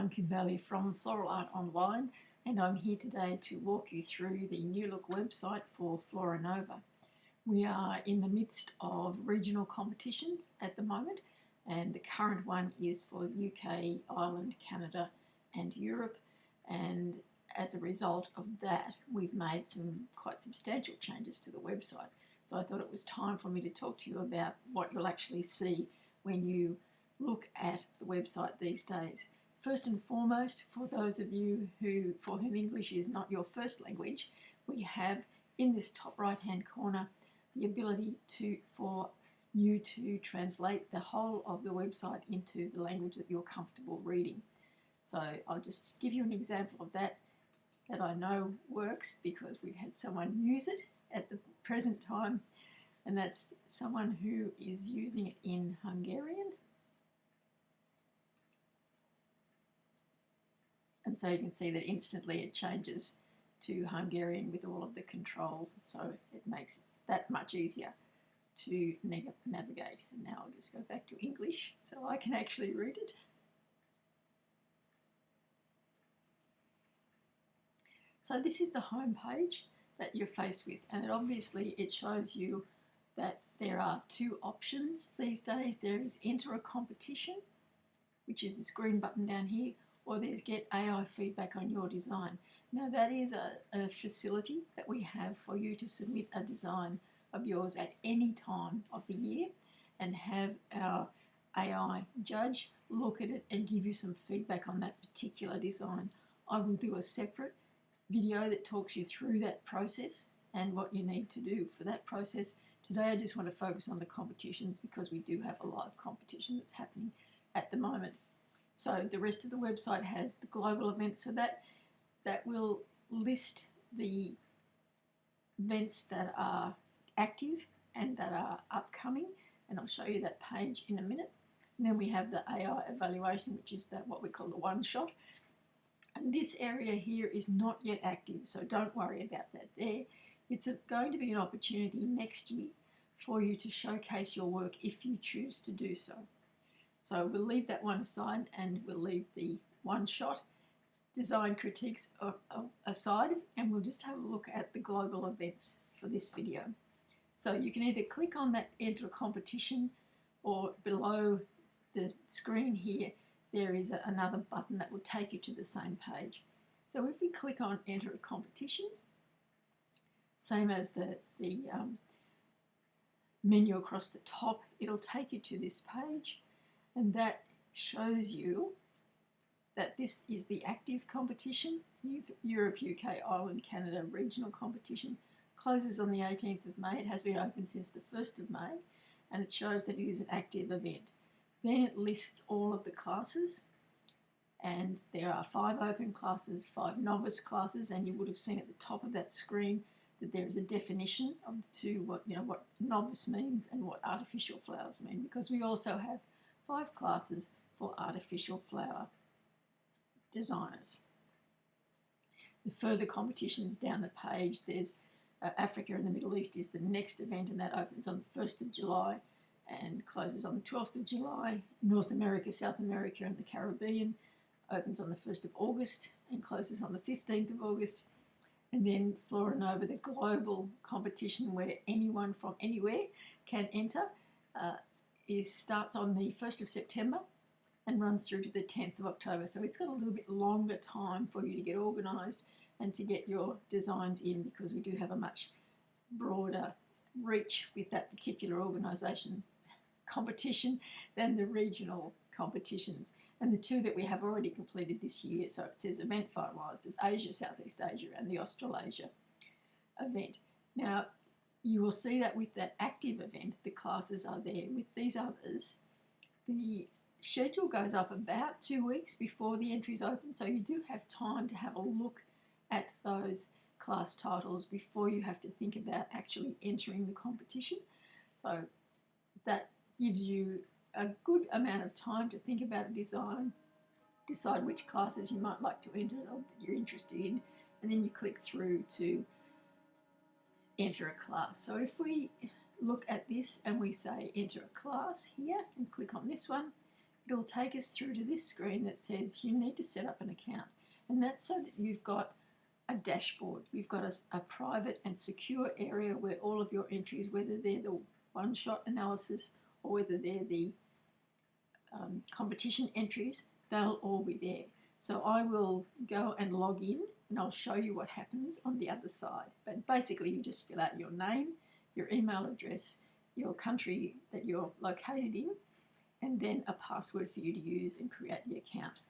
Pumpkin Valley from Floral Art Online, and I'm here today to walk you through the new look website for FloraNova. We are in the midst of regional competitions at the moment, and the current one is for UK, Ireland, Canada and Europe, and as a result of that we've made some quite substantial changes to the website. So I thought it was time for me to talk to you about what you'll actually see when you look at the website these days. First and foremost, for those of you for whom English is not your first language, we have in this top right hand corner the ability for you to translate the whole of the website into the language that you're comfortable reading. So I'll just give you an example of that I know works because we've had someone use it at the present time, and that's someone who is using it in Hungarian. And so you can see that instantly it changes to Hungarian with all of the controls, so it makes it that much easier to navigate. And now I'll just go back to English so I can actually read it. So this is the home page that you're faced with, and obviously it shows you that there are two options these days. There is enter a competition, which is this green button down here, or there's get AI feedback on your design. Now that is a facility that we have for you to submit a design of yours at any time of the year and have our AI judge look at it and give you some feedback on that particular design. I will do a separate video that talks you through that process and what you need to do for that process. Today I just want to focus on the competitions because we do have a live competition that's happening at the moment. So the rest of the website has the global events, so that will list the events that are active and that are upcoming, and I'll show you that page in a minute. And then we have the AI evaluation, which is what we call the one shot. And this area here is not yet active, so don't worry about that there. It's going to be an opportunity next year for you to showcase your work if you choose to do so. So we'll leave that one aside and we'll leave the one shot design critiques aside, and we'll just have a look at the global events for this video. So you can either click on that enter a competition, or below the screen here there is another button that will take you to the same page. So if we click on enter a competition, same as the menu across the top, it'll take you to this page, and that shows you that this is the active competition, Europe, UK, Ireland, Canada regional competition. Closes on the 18th of May. It has been open since the 1st of May, and it shows that it is an active event. Then it lists all of the classes, and there are 5 open classes, 5 novice classes, and you would have seen at the top of that screen that there is a definition of the two, what novice means and what artificial flowers mean, because we also have 5 classes for artificial flower designers. The further competitions down the page, there's Africa and the Middle East is the next event, and that opens on the 1st of July and closes on the 12th of July. North America, South America and the Caribbean opens on the 1st of August and closes on the 15th of August. And then FloraNova, the global competition where anyone from anywhere can enter, starts on the 1st of September and runs through to the 10th of October. So it's got a little bit longer time for you to get organised and to get your designs in, because we do have a much broader reach with that particular competition than the regional competitions. And the two that we have already completed this year, so it says event finalised, is Asia, Southeast Asia and the Australasia event. Now you will see that with that active event the classes are there. With these others, the schedule goes up about 2 weeks before the entries open, so you do have time to have a look at those class titles before you have to think about actually entering the competition. So that gives you a good amount of time to think about a design, decide which classes you might like to enter or that you're interested in, and then you click through to enter a class. So if we look at this and we say enter a class here and click on this one, it'll take us through to this screen that says you need to set up an account. And that's so that you've got a dashboard. You've got a private and secure area where all of your entries, whether they're the one-shot analysis or whether they're the competition entries, they'll all be there. So I will go and log in and I'll show you what happens on the other side. But basically you just fill out your name, your email address, your country that you're located in, and then a password for you to use and create the account.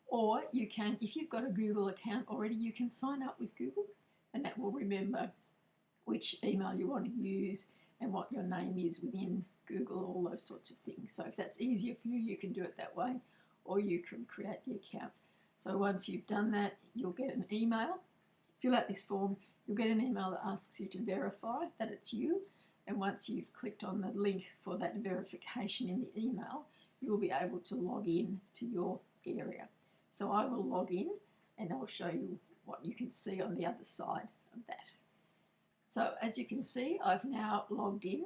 Or you can, if you've got a Google account already, you can sign up with Google and that will remember which email you want to use and what your name is within Google, all those sorts of things. So if that's easier for you, you can do it that way, or you can create the account. So once you've done that, you'll get an email. Fill out this form, you'll get an email that asks you to verify that it's you. And once you've clicked on the link for that verification in the email, you'll be able to log in to your area. So I will log in and I'll show you what you can see on the other side of that. So as you can see, I've now logged in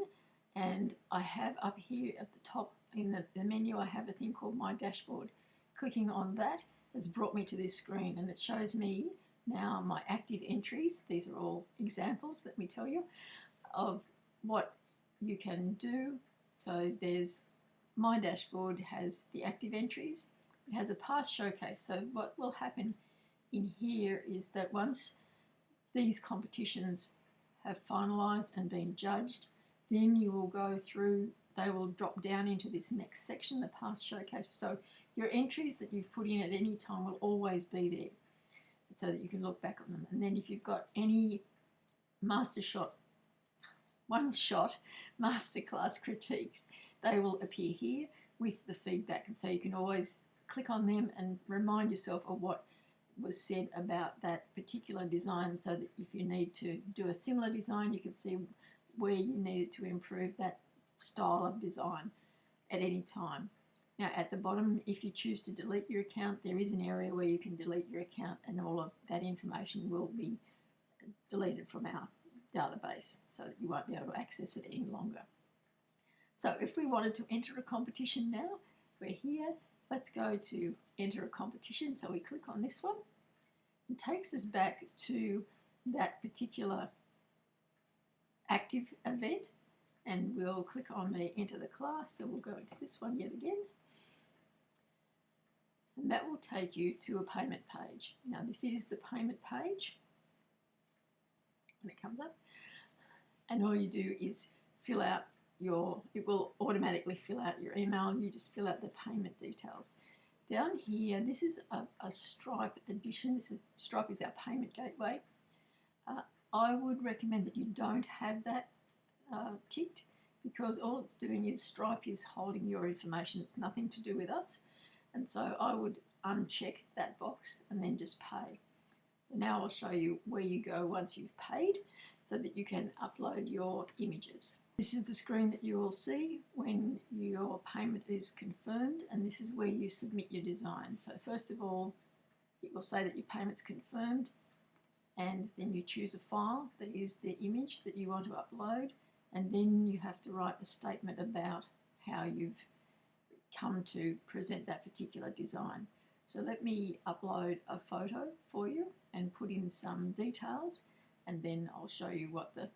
and I have up here at the top in the menu, I have a thing called My Dashboard. Clicking on that has brought me to this screen and it shows me now my active entries. These are all examples, let me tell you, of what you can do. So there's My Dashboard has the active entries. It has a past showcase. So what will happen in here is that once these competitions have finalised and been judged, then you will go through, they will drop down into this next section, the past showcase. So your entries that you've put in at any time will always be there so that you can look back on them. And then if you've got any one-shot masterclass critiques, they will appear here with the feedback. And so you can always click on them and remind yourself of what was said about that particular design, so that if you need to do a similar design, you can see where you needed to improve that style of design at any time. Now at the bottom, if you choose to delete your account, there is an area where you can delete your account and all of that information will be deleted from our database so that you won't be able to access it any longer. So if we wanted to enter a competition now, we're here. Let's go to enter a competition. So we click on this one. It takes us back to that particular active event and we'll click on the enter the class. So we'll go into this one yet again. And that will take you to a payment page. Now this is the payment page when it comes up. And all you do is fill out it will automatically fill out your email. You just fill out the payment details. Down here, this is a Stripe edition. Stripe is our payment gateway. I would recommend that you don't have that ticked, because all it's doing is Stripe is holding your information. It's nothing to do with us. And so I would uncheck that box and then just pay. So now I'll show you where you go once you've paid so that you can upload your images. This is the screen that you will see when your payment is confirmed, and this is where you submit your design. So first of all, it will say that your payment's confirmed, and then you choose a file that is the image that you want to upload, and then you have to write a statement about how you've come to present that particular design. So let me upload a photo for you and put in some details, and then I'll show you what the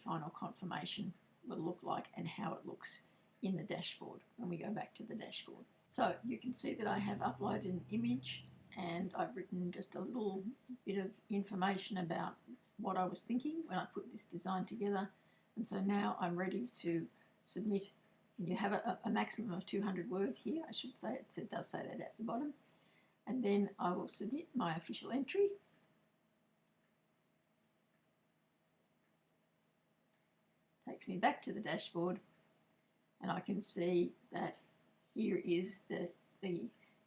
final confirmation will look like and how it looks in the dashboard when we go back to the dashboard. So you can see that I have uploaded an image and I've written just a little bit of information about what I was thinking when I put this design together. And so now I'm ready to submit. You have a maximum of 200 words here, I should say. It does say that at the bottom. And then I will submit my official entry. Takes me back to the dashboard and I can see that here is the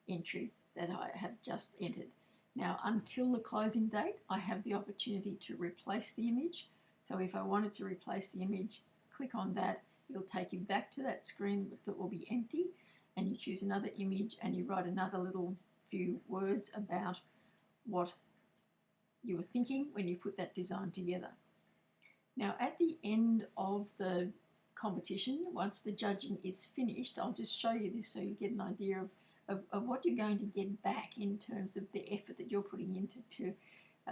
entry that I have just entered. Now until the closing date I have the opportunity to replace the image. So if I wanted to replace the image, click on that, it'll take you back to that screen that will be empty, and you choose another image and you write another little few words about what you were thinking when you put that design together. Now at the end of the competition, once the judging is finished, I'll just show you this so you get an idea of what you're going to get back in terms of the effort that you're putting into to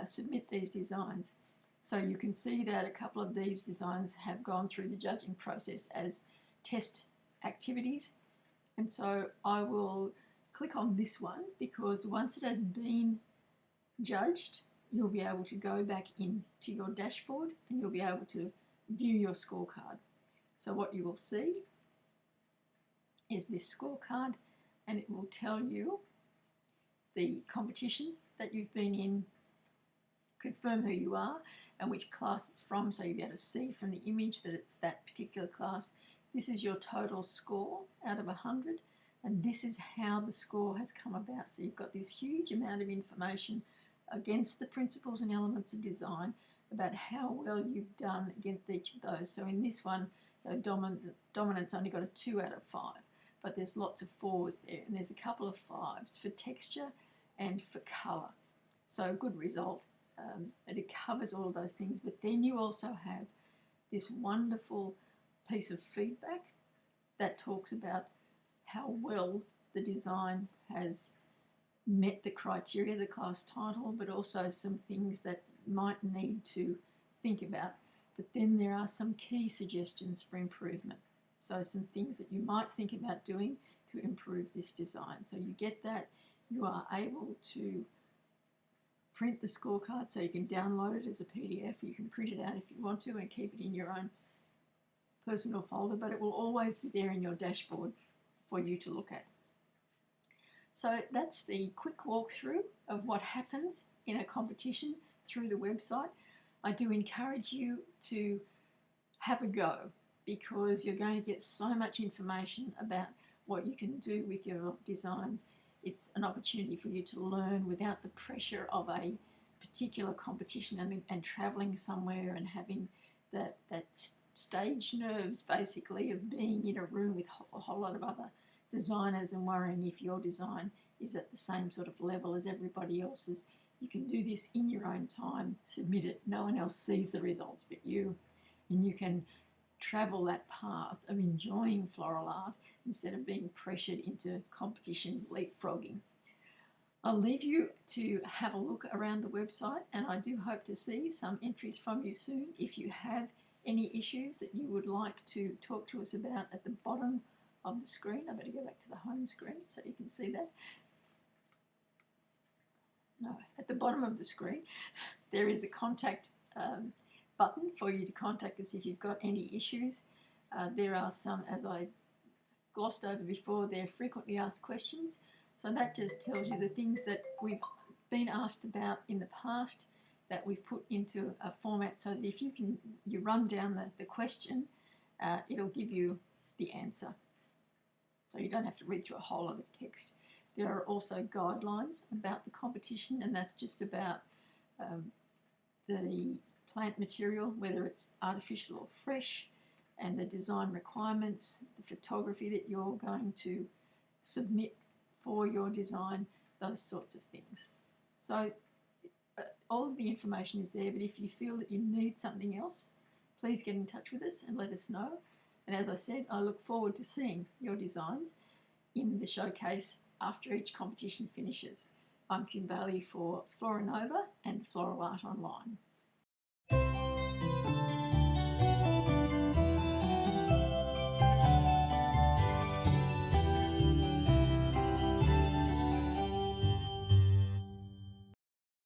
submit these designs. So you can see that a couple of these designs have gone through the judging process as test activities. And so I will click on this one because once it has been judged, you'll be able to go back into your dashboard and you'll be able to view your scorecard. So what you will see is this scorecard, and it will tell you the competition that you've been in, confirm who you are and which class it's from, so you'll be able to see from the image that it's that particular class. This is your total score out of 100, and this is how the score has come about. So you've got this huge amount of information against the principles and elements of design about how well you've done against each of those. So in this one, dominance only got a 2 out of 5, but there's lots of 4s there, and there's a couple of 5s for texture and for colour. So good result. And it covers all of those things, but then you also have this wonderful piece of feedback that talks about how well the design has met the criteria, the class title, but also some things that might need to think about. But then there are some key suggestions for improvement. So some things that you might think about doing to improve this design. So you get that, you are able to print the scorecard so you can download it as a PDF. You can print it out if you want to and keep it in your own personal folder, but it will always be there in your dashboard for you to look at. So that's the quick walkthrough of what happens in a competition through the website. I do encourage you to have a go because you're going to get so much information about what you can do with your designs. It's an opportunity for you to learn without the pressure of a particular competition and travelling somewhere and having that stage nerves basically of being in a room with a whole lot of other designers and worrying if your design is at the same sort of level as everybody else's. You can do this in your own time, submit it, no one else sees the results but you, and you can travel that path of enjoying floral art instead of being pressured into competition leapfrogging. I'll leave you to have a look around the website, and I do hope to see some entries from you soon. If you have any issues that you would like to talk to us about, at the bottom of the screen, I better go back to the home screen so you can see that. No, at the bottom of the screen there is a contact button for you to contact us if you've got any issues. There are some, as I glossed over before, they're frequently asked questions. So that just tells you the things that we've been asked about in the past that we've put into a format so that if you run down the question, it'll give you the answer. So you don't have to read through a whole lot of text. There are also guidelines about the competition, and that's just about the plant material, whether it's artificial or fresh, and the design requirements, the photography that you're going to submit for your design, those sorts of things. So all of the information is there, but if you feel that you need something else, please get in touch with us and let us know. And as I said, I look forward to seeing your designs in the showcase after each competition finishes. I'm Kim Bailey for FloraNova and Floral Art Online.